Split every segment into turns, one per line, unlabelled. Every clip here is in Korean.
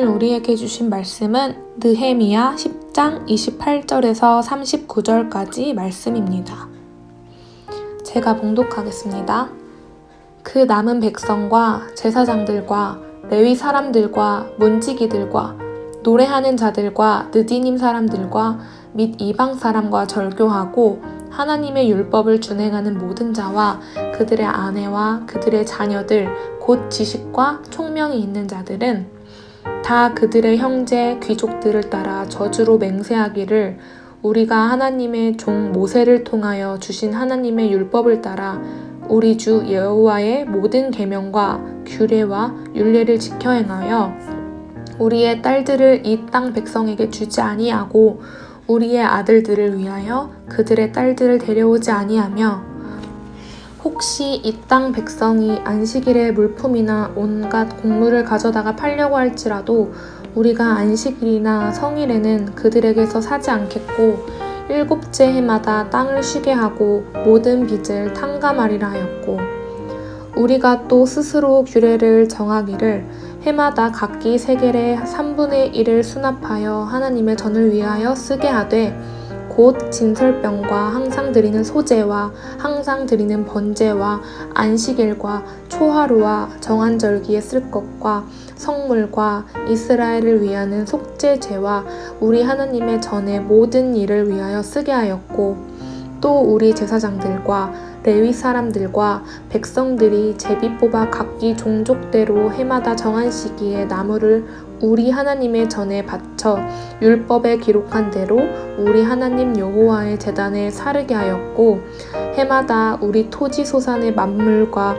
오늘 우리에게 주신 말씀은 느헤미야 10장 28절에서 39절까지 말씀입니다. 제가 봉독하겠습니다. 그 남은 백성과 제사장들과 레위 사람들과 문지기들과 노래하는 자들과 느디님 사람들과 및 이방 사람과 절교하고 하나님의 율법을 준행하는 모든 자와 그들의 아내와 그들의 자녀들 곧 지식과 총명이 있는 자들은 다 그들의 형제 귀족들을 따라 저주로 맹세하기를 우리가 하나님의 종 모세를 통하여 주신 하나님의 율법을 따라 우리 주 여호와의 모든 계명과 규례와 율례를 지켜 행하여 우리의 딸들을 이 땅 백성에게 주지 아니하고 우리의 아들들을 위하여 그들의 딸들을 데려오지 아니하며 혹시 이 땅 백성이 안식일에 물품이나 온갖 곡물을 가져다가 팔려고 할지라도 우리가 안식일이나 성일에는 그들에게서 사지 않겠고 일곱째 해마다 땅을 쉬게 하고 모든 빚을 탕감하리라 하였고 우리가 또 스스로 규례를 정하기를 해마다 각기 세겔의 3분의 1을 수납하여 하나님의 전을 위하여 쓰게 하되 곧 진설병과 항상 드리는 소제와 항상 드리는 번제와 안식일과 초하루와 정한절기에 쓸 것과 성물과 이스라엘을 위하는 속죄제와 우리 하나님의 전의 모든 일을 위하여 쓰게 하였고 또 우리 제사장들과 레위 사람들과 백성들이 제비 뽑아 각기 종족대로 해마다 정한 시기에 나무를 우리 하나님의 전에 바쳐 율법에 기록한 대로 우리 하나님 여호와의 제단에 사르게 하였고 해마다 우리 토지 소산의 만물과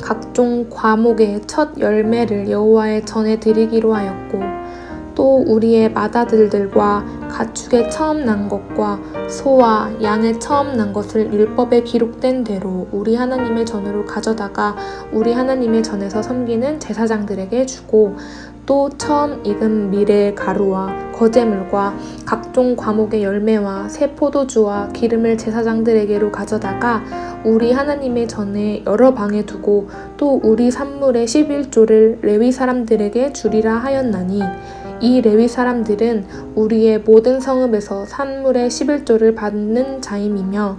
각종 과목의 첫 열매를 여호와의 전에 드리기로 하였고 또 우리의 맏아들들과 가축의 처음 난 것과 소와 양의 처음 난 것을 율법에 기록된 대로 우리 하나님의 전으로 가져다가 우리 하나님의 전에서 섬기는 제사장들에게 주고 또 처음 익은 밀의 가루와 거제물과 각종 과목의 열매와 새 포도주와 기름을 제사장들에게로 가져다가 우리 하나님의 전에 여러 방에 두고 또 우리 산물의 11조를 레위 사람들에게 주리라 하였나니 이 레위 사람들은 우리의 모든 성읍에서 산물의 11조를 받는 자임이며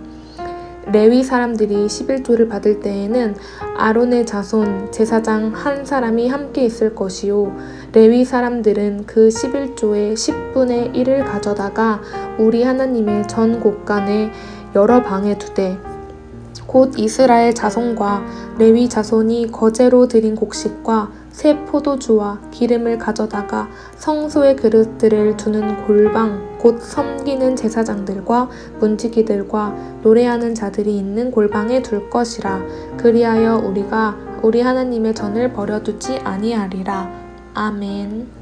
레위 사람들이 11조를 받을 때에는 아론의 자손 제사장 한 사람이 함께 있을 것이요 레위 사람들은 그 11조의 10분의 1을 가져다가 우리 하나님의 전 곳간에 여러 방에 두되 곧 이스라엘 자손과 레위 자손이 거제로 드린 곡식과 새 포도주와 기름을 가져다가 성소의 그릇들을 두는 골방 곧 섬기는 제사장들과 문지기들과 노래하는 자들이 있는 골방에 둘 것이라. 그리하여 우리가 우리 하나님의 전을 버려두지 아니하리라. 아멘.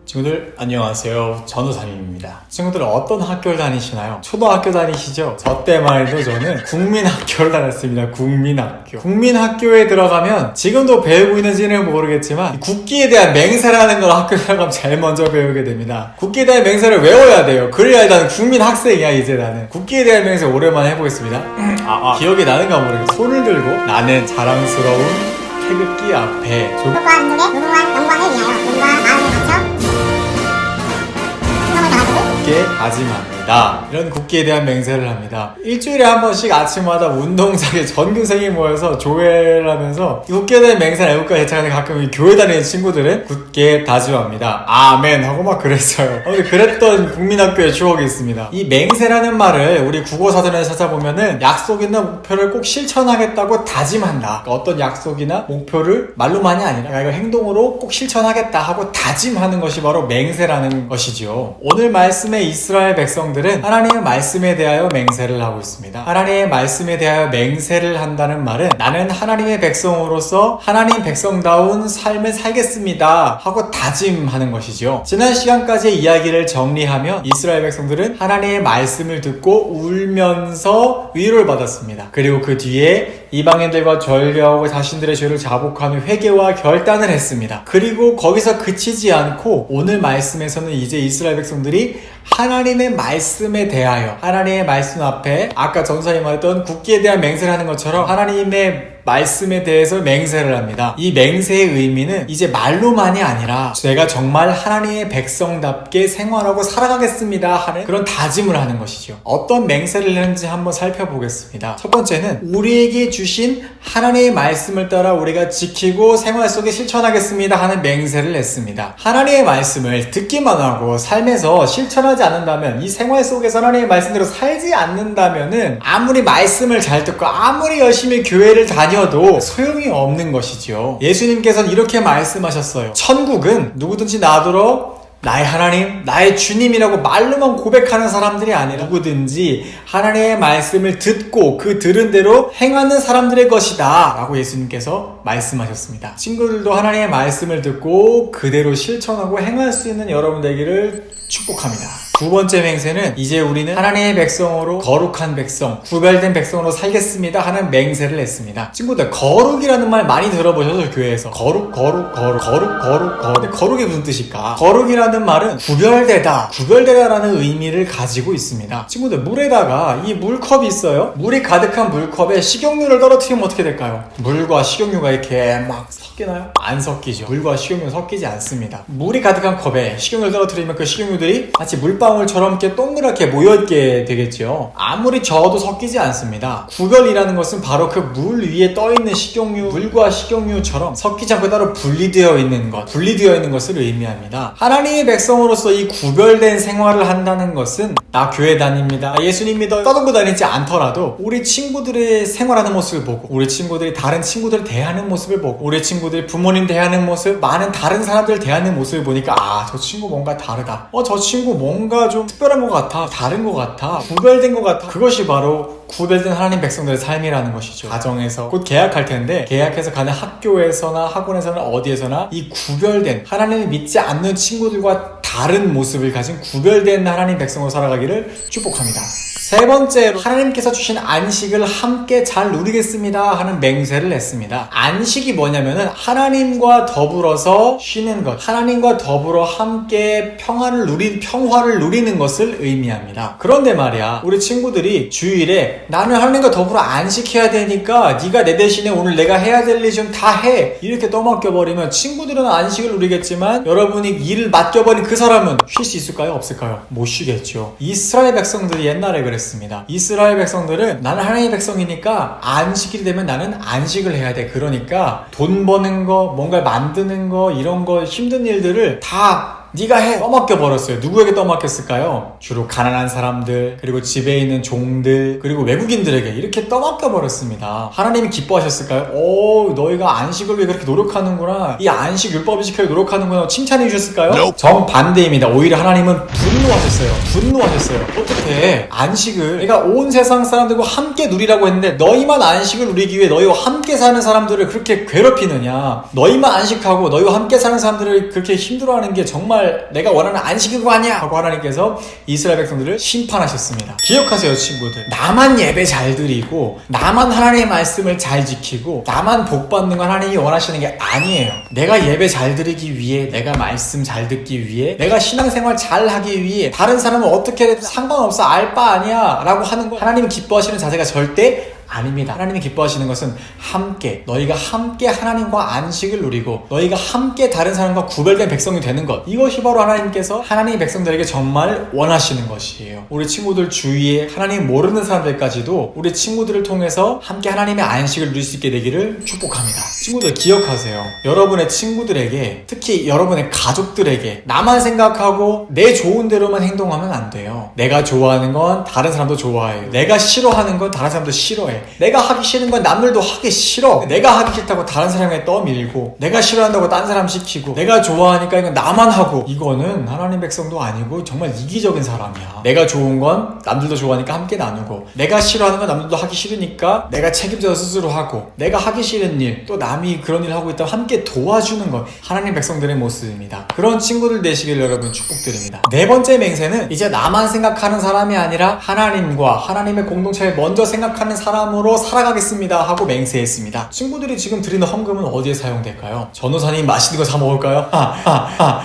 친구들 안녕하세요. 전우사님입니다. 친구들 어떤 학교를 다니시나요? 초등학교 다니시죠? 저 때만 해도 저는 국민학교를 다녔습니다. 국민학교에 들어가면 지금도 배우고 있는지는 모르겠지만 국기에 대한 맹세라는 걸 학교에 들어가면 제일 먼저 배우게 됩니다. 국기에 대한 맹세를 외워야 돼요. 그래야 나는 국민학생이야. 이제 나는 국기에 대한 맹세 오랜만에 해보겠습니다. 기억이 나는가 모르겠어. 손을 들고 나는 자랑스러운 태극기 앞에
조국과 민족의 무궁한 영광을 위하여 몸과 마음을 바쳐
국기에 다짐합니다. 이런 국기에 대한 맹세를 합니다. 일주일에 한 번씩 아침마다 운동장에 전교생이 모여서 조회를 하면서 이 국기에 대한 맹세를 해볼까 해차는데 가끔 교회 다니는 친구들은 굳게 다짐합니다. 아멘 하고 막 그랬어요. 근데 그랬던 국민학교의 추억이 있습니다. 이 맹세라는 말을 우리 국어사전에 찾아보면은 약속이나 목표를 꼭 실천하겠다고 다짐한다. 그러니까 어떤 약속이나 목표를 말로만이 아니라 이걸 행동으로 꼭 실천하겠다 하고 다짐하는 것이 바로 맹세라는 것이죠. 오늘 말씀의 이스라엘 백성들은 하나님의 말씀에 대하여 맹세를 하고 있습니다. 하나님의 말씀에 대하여 맹세를 한다는 말은 나는 하나님의 백성으로서 하나님 백성다운 삶을 살겠습니다 하고 다짐하는 것이죠. 지난 시간까지의 이야기를 정리하면 이스라엘 백성들은 하나님의 말씀을 듣고 울면서 위로를 받았습니다. 그리고 그 뒤에 이방인들과 절려하고 자신들의 죄를 자복하는 회개와 결단을 했습니다. 그리고 거기서 그치지 않고 오늘 말씀에서는 이제 이스라엘 백성들이 하나님의 말씀에 대하여 하나님의 말씀 앞에 아까 전사님 말했던 국기에 대한 맹세를 하는 것처럼 하나님의 말씀에 대해서 맹세를 합니다. 이 맹세의 의미는 이제 말로만이 아니라 제가 정말 하나님의 백성답게 생활하고 살아가겠습니다 하는 그런 다짐을 하는 것이죠. 어떤 맹세를 했는지 한번 살펴보겠습니다. 첫 번째는 우리에게 주신 하나님의 말씀을 따라 우리가 지키고 생활 속에 실천하겠습니다 하는 맹세를 했습니다. 하나님의 말씀을 듣기만 하고 삶에서 실천하지 않는다면, 이 생활 속에서 하나님의 말씀대로 살지 않는다면은 아무리 말씀을 잘 듣고 아무리 열심히 교회를 다녀도 소용이 없는 것이죠. 예수님께서는 이렇게 말씀하셨어요. 천국은 누구든지 나더러 나의 하나님, 나의 주님이라고 말로만 고백하는 사람들이 아니라 누구든지 하나님의 말씀을 듣고 그 들은 대로 행하는 사람들의 것이다 라고 예수님께서 말씀하셨습니다. 친구들도 하나님의 말씀을 듣고 그대로 실천하고 행할 수 있는 여러분 되기를 축복합니다. 두 번째 맹세는 이제 우리는 하나님의 백성으로 거룩한 백성, 구별된 백성으로 살겠습니다 하는 맹세를 했습니다. 친구들, 거룩이라는 말 많이 들어보셔서 교회에서 근데 거룩이 무슨 뜻일까? 거룩이라는 말은 구별되다라는 의미를 가지고 있습니다. 친구들, 물에다가 이 물컵이 있어요. 물이 가득한 물컵에 식용유를 떨어뜨리면 어떻게 될까요? 물과 식용유가 이렇게 막 섞이나요? 안 섞이죠. 물과 식용유는 섞이지 않습니다. 물이 가득한 컵에 식용유를 떨어뜨리면 그 식용유들이 마치 물방울처럼 이렇게 동그랗게 모여있게 되겠죠. 아무리 저어도 섞이지 않습니다. 구별이라는 것은 바로 그 물 위에 떠있는 식용유, 물과 식용유처럼 섞이지 않고 따로 분리되어 있는 것을 의미합니다. 하나님의 백성으로서 이 구별된 생활을 한다는 것은 나 교회 다닙니다, 예수님 믿어 떠들고 다니지 않더라도 우리 친구들의 생활하는 모습을 보고, 우리 친구들이 다른 친구들을 대하는 모습을 보고, 우리 친구들이 부모님 대하는 모습, 많은 다른 사람들 대하는 모습을 보니까 저 친구 뭔가 다르다, 저 친구 뭔가 좀 특별한 것 같아, 다른 것 같아, 구별된 것 같아. 그것이 바로 구별된 하나님 백성들의 삶이라는 것이죠. 가정에서 곧 계약할 텐데, 계약해서 가는 학교에서나 학원에서나 어디에서나 이 구별된, 하나님을 믿지 않는 친구들과 다른 모습을 가진 구별된 하나님 백성으로 살아가기를 축복합니다. 세 번째로 하나님께서 주신 안식을 함께 잘 누리겠습니다 하는 맹세를 했습니다. 안식이 뭐냐면은 하나님과 더불어서 쉬는 것, 하나님과 더불어 함께 평화를 누리는 것을 의미합니다. 그런데 말이야, 우리 친구들이 주일에 나는 하나님과 더불어 안식해야 되니까 네가 내 대신에 오늘 내가 해야 될 일 좀 다 해, 이렇게 떠맡겨버리면 친구들은 안식을 누리겠지만 여러분이 일을 맡겨버린 그 사람은 쉴 수 있을까요? 없을까요? 못 쉬겠죠. 이스라엘 백성들이 옛날에 그랬습니다. 이스라엘 백성들은 나는 하나님의 백성이니까 안식일이 되면 나는 안식을 해야 돼. 그러니까 돈 버는 거, 뭔가 만드는 거, 이런 거 힘든 일들을 다 네가 해, 떠맡겨 버렸어요. 누구에게 떠맡겼을까요? 주로 가난한 사람들, 그리고 집에 있는 종들, 그리고 외국인들에게 이렇게 떠맡겨 버렸습니다. 하나님이 기뻐하셨을까요? 너희가 안식을 위해 그렇게 노력하는구나, 이 안식 율법을 지키려 노력하는구나, 칭찬해 주셨을까요? 정반대입니다. 오히려 하나님은 분노하셨어요. 어떻게 안식을 내가 온 세상 사람들과 함께 누리라고 했는데 너희만 안식을 누리기 위해 너희와 함께 사는 사람들을 그렇게 괴롭히느냐, 너희만 안식하고 너희와 함께 사는 사람들을 그렇게 힘들어하는 게 정말 내가 원하는 안식인 거 아니야 하고 하나님께서 이스라엘 백성들을 심판하셨습니다. 기억하세요, 친구들. 나만 예배 잘 드리고, 나만 하나님의 말씀을 잘 지키고, 나만 복 받는 건 하나님이 원하시는 게 아니에요. 내가 예배 잘 드리기 위해, 내가 말씀 잘 듣기 위해, 내가 신앙생활 잘 하기 위해 다른 사람은 어떻게 해도 상관없어, 알 바 아니야 라고 하는 거 하나님이 기뻐하시는 자세가 절대 아닙니다. 하나님이 기뻐하시는 것은 함께, 너희가 함께 하나님과 안식을 누리고 너희가 함께 다른 사람과 구별된 백성이 되는 것, 이것이 바로 하나님께서 하나님의 백성들에게 정말 원하시는 것이에요. 우리 친구들 주위에 하나님 모르는 사람들까지도 우리 친구들을 통해서 함께 하나님의 안식을 누릴 수 있게 되기를 축복합니다. 친구들, 기억하세요. 여러분의 친구들에게, 특히 여러분의 가족들에게 나만 생각하고 내 좋은 대로만 행동하면 안 돼요. 내가 좋아하는 건 다른 사람도 좋아해요. 내가 싫어하는 건 다른 사람도 싫어해. 내가 하기 싫은 건 남들도 하기 싫어. 내가 하기 싫다고 다른 사람에게 떠밀고, 내가 싫어한다고 딴 사람 시키고, 내가 좋아하니까 이건 나만 하고, 이거는 하나님 백성도 아니고 정말 이기적인 사람이야. 내가 좋은 건 남들도 좋아하니까 함께 나누고, 내가 싫어하는 건 남들도 하기 싫으니까 내가 책임져서 스스로 하고, 내가 하기 싫은 일, 또 남이 그런 일을 하고 있다면 함께 도와주는 것, 하나님 백성들의 모습입니다. 그런 친구들 되시길 여러분 축복드립니다. 네 번째 맹세는 이제 나만 생각하는 사람이 아니라 하나님과 하나님의 공동체를 먼저 생각하는 사람 사람으로 살아가겠습니다 하고 맹세했습니다. 친구들이 지금 드리는 헌금은 어디에 사용될까요? 전도사님 맛있는 거 사 먹을까요?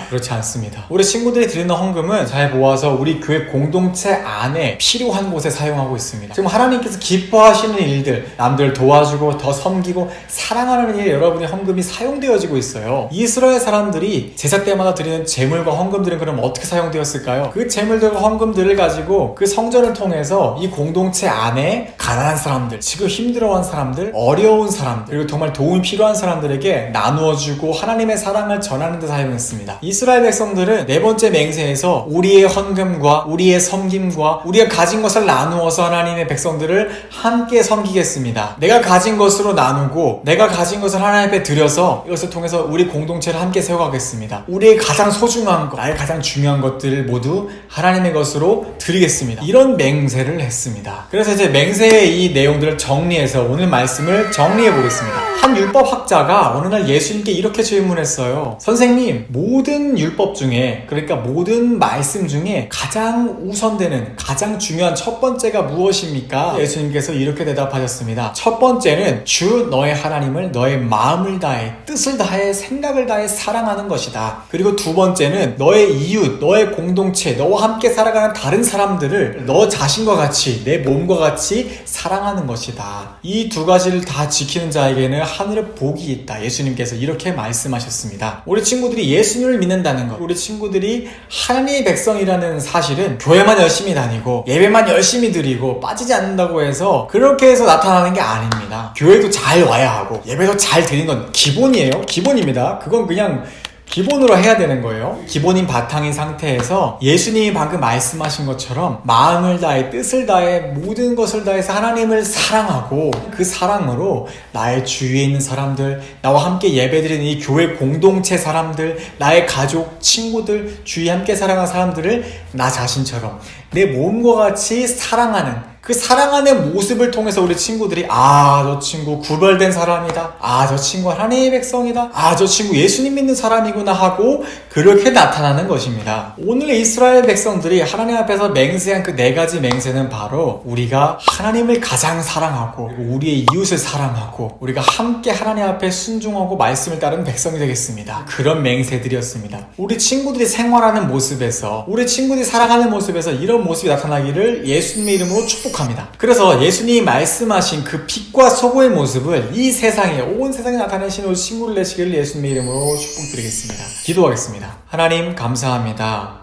그렇지 않습니다. 우리 친구들이 드리는 헌금은 잘 모아서 우리 교회 공동체 안에 필요한 곳에 사용하고 있습니다. 지금 하나님께서 기뻐하시는 일들, 남들 도와주고 더 섬기고 사랑하는 일에 여러분의 헌금이 사용되어지고 있어요. 이스라엘 사람들이 제사 때마다 드리는 제물과 헌금들은 그럼 어떻게 사용되었을까요? 그 제물들과 헌금들을 가지고 그 성전을 통해서 이 공동체 안에 가난한 사람들, 지금 힘들어하는 사람들, 어려운 사람들, 그리고 정말 도움이 필요한 사람들에게 나누어주고 하나님의 사랑을 전하는 데 사용했습니다. 이스라엘 백성들은 네 번째 맹세에서 우리의 헌금과 우리의 섬김과 우리가 가진 것을 나누어서 하나님의 백성들을 함께 섬기겠습니다. 내가 가진 것으로 나누고 내가 가진 것을 하나님 앞에 드려서 이것을 통해서 우리 공동체를 함께 세워가겠습니다. 우리의 가장 소중한 것, 나의 가장 중요한 것들을 모두 하나님의 것으로 드리겠습니다. 이런 맹세를 했습니다. 그래서 이제 맹세의 이 내용들을 정리해서 오늘 말씀을 정리해 보겠습니다. 한 율법학자가 어느 날 예수님께 이렇게 질문했어요. 선생님, 모든 율법 중에, 그러니까 모든 말씀 중에 가장 우선되는, 가장 중요한 첫 번째가 무엇입니까? 예수님께서 이렇게 대답하셨습니다. 첫 번째는 주 너의 하나님을 너의 마음을 다해, 뜻을 다해, 생각을 다해 사랑하는 것이다. 그리고 두 번째는 너의 이웃, 너의 공동체, 너와 함께 살아가는 다른 사람들을 너 자신과 같이, 내 몸과 같이 사랑하는 것이다. 이 두 가지를 다 지키는 자에게는 하늘에 복이 있다. 예수님께서 이렇게 말씀하셨습니다. 우리 친구들이 예수님을 믿는다는 것, 우리 친구들이 하나님의 백성이라는 사실은 교회만 열심히 다니고 예배만 열심히 드리고 빠지지 않는다고 해서 그렇게 해서 나타나는 게 아닙니다. 교회도 잘 와야 하고 예배도 잘 드리는 건 기본이에요. 기본입니다. 그건 그냥 기본으로 해야 되는 거예요. 기본인 바탕인 상태에서 예수님이 방금 말씀하신 것처럼 마음을 다해, 뜻을 다해, 모든 것을 다해서 하나님을 사랑하고 그 사랑으로 나의 주위에 있는 사람들, 나와 함께 예배드리는 이 교회 공동체 사람들, 나의 가족, 친구들, 주위에 함께 살아가는 사람들을 나 자신처럼 내 몸과 같이 사랑하는, 그 사랑하는 모습을 통해서 우리 친구들이 저 친구 구별된 사람이다, 저 친구 하나님의 백성이다, 저 친구 예수님 믿는 사람이구나 하고 그렇게 나타나는 것입니다. 오늘 이스라엘 백성들이 하나님 앞에서 맹세한 그 네 가지 맹세는 바로 우리가 하나님을 가장 사랑하고 우리의 이웃을 사랑하고 우리가 함께 하나님 앞에 순종하고 말씀을 따르는 백성이 되겠습니다. 그런 맹세들이었습니다. 우리 친구들이 생활하는 모습에서, 우리 친구들이 살아가는 모습에서 이런 모습이 나타나기를 예수님의 이름으로 축복합니다. 그래서 예수님이 말씀하신 그 빛과 소고의 모습을 이 세상에, 온 세상에 나타내시는 우리 친구를 내시기를 예수님의 이름으로 축복드리겠습니다. 기도하겠습니다. 하나님 감사합니다.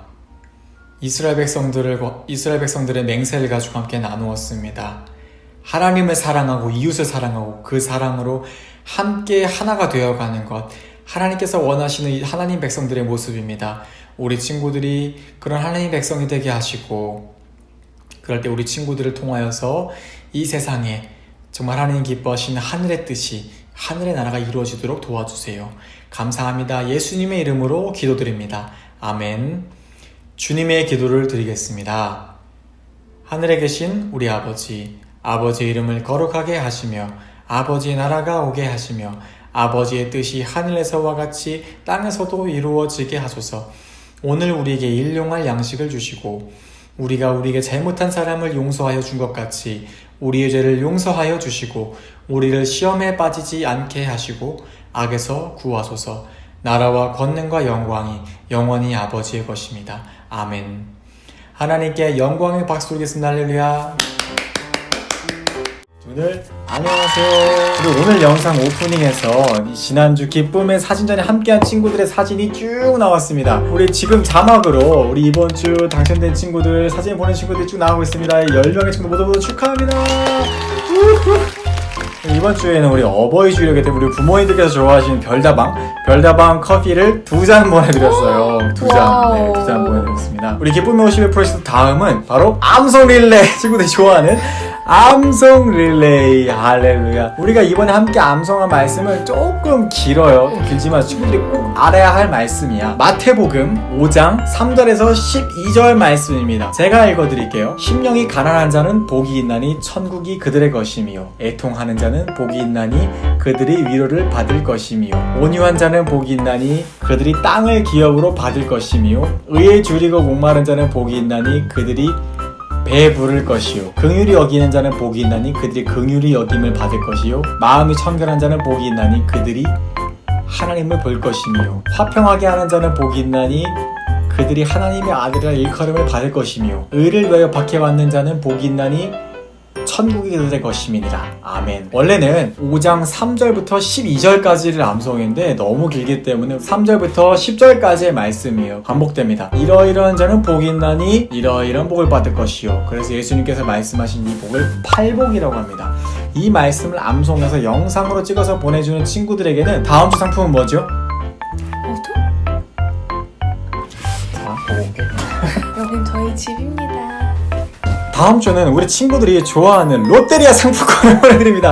이스라엘 백성들의 맹세를 가지고 함께 나누었습니다. 하나님을 사랑하고 이웃을 사랑하고 그 사랑으로 함께 하나가 되어가는 것, 하나님께서 원하시는 하나님 백성들의 모습입니다. 우리 친구들이 그런 하나님 백성이 되게 하시고, 그럴 때 우리 친구들을 통하여서 이 세상에 정말 하나님 기뻐하시는 하늘의 뜻이, 하늘의 나라가 이루어지도록 도와주세요. 감사합니다. 예수님의 이름으로 기도드립니다. 아멘. 주님의 기도를 드리겠습니다. 하늘에 계신 우리 아버지, 아버지의 이름을 거룩하게 하시며 아버지의 나라가 오게 하시며 아버지의 뜻이 하늘에서와 같이 땅에서도 이루어지게 하소서. 오늘 우리에게 일용할 양식을 주시고 우리가 우리에게 잘못한 사람을 용서하여 준 것 같이 우리의 죄를 용서하여 주시고 우리를 시험에 빠지지 않게 하시고 악에서 구하소서. 나라와 권능과 영광이 영원히 아버지의 것입니다. 아멘. 하나님께 영광의 박수 드리겠습니다. 할렐루야. 오늘 안녕하세요. 그리고 오늘 영상 오프닝에서 지난주 기쁨의 사진전에 함께한 친구들의 사진이 쭉 나왔습니다. 우리 지금 자막으로 우리 이번 주 당첨된 친구들, 사진 보낸 친구들이 쭉 나오고 있습니다. 10명의 친구 모두 축하합니다. 이번 주에는 우리 어버이 주일이기 때문에 우리 부모님들께서 좋아하시는 별다방 커피를 2잔 보내드렸어요. 2잔 보내드렸습니다. 우리 기쁨의 51 프로젝트 다음은 바로 암송 릴레이, 친구들이 좋아하는 암송 릴레이. 할렐루야. 우리가 이번에 함께 암송한 말씀은 조금 길어요. 길지만 친구들이 꼭 알아야 할 말씀이야. 마태복음 5장 3절에서 12절 말씀입니다. 제가 읽어드릴게요. 심령이 가난한 자는 복이 있나니 천국이 그들의 것이며 애통하는 자는 복이 있나니 그들이 위로를 받을 것이며 온유한 자는 복이 있나니 그들이 땅을 기업으로 받을 것이며 의에 줄이고 목마른 자는 복이 있나니 그들이 배부를 것이요 긍휼히 여기는 자는 복이 있나니 그들이 긍휼히 여김을 받을 것이요 마음이 청결한 자는 복이 있나니 그들이 하나님을 볼 것이며 화평하게 하는 자는 복이 있나니 그들이 하나님의 아들이라 일컬음을 받을 것이며 의를 위하여 박해받는 자는 복이 있나니 천국에 이를 것임이니라. 아멘. 원래는 5장 3절부터 12절까지를 암송했는데 너무 길기 때문에 3절부터 10절까지의 말씀이에요. 반복됩니다. 이러이러한 자는 복이 있나니 이러이러한 복을 받을 것이요. 그래서 예수님께서 말씀하신 이 복을 팔복이라고 합니다. 이 말씀을 암송해서 영상으로 찍어서 보내주는 친구들에게는 다음 주 상품은 뭐죠? 자, 보고 올게.
여긴 저희 집입니다.
다음 주는 우리 친구들이 좋아하는 롯데리아 상품권을 보내드립니다.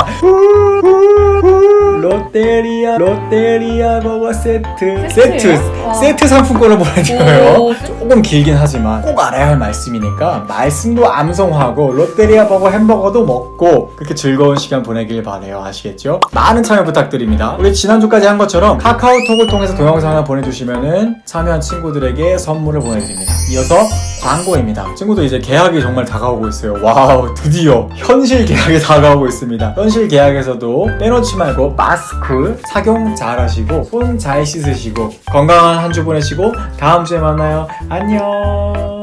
롯데리아 버거 세트 상품권을 보내줘요.
오.
조금 길긴 하지만 꼭 알아야 할 말씀이니까 말씀도 암송하고 롯데리아 버거 햄버거도 먹고 그렇게 즐거운 시간 보내길 바래요. 아시겠죠? 많은 참여 부탁드립니다. 우리 지난주까지 한 것처럼 카카오톡을 통해서 동영상 하나 보내주시면은 참여한 친구들에게 선물을 보내드립니다. 이어서 광고입니다. 친구들 이제 계약이 정말 다가오고 있어요. 와우, 드디어 현실 계약이 다가오고 있습니다. 현실 계약에서도 빼놓지 말고 마스크 착용 잘 하시고 손 잘 씻으시고 건강한 한 주 보내시고 다음 주에 만나요. 안녕.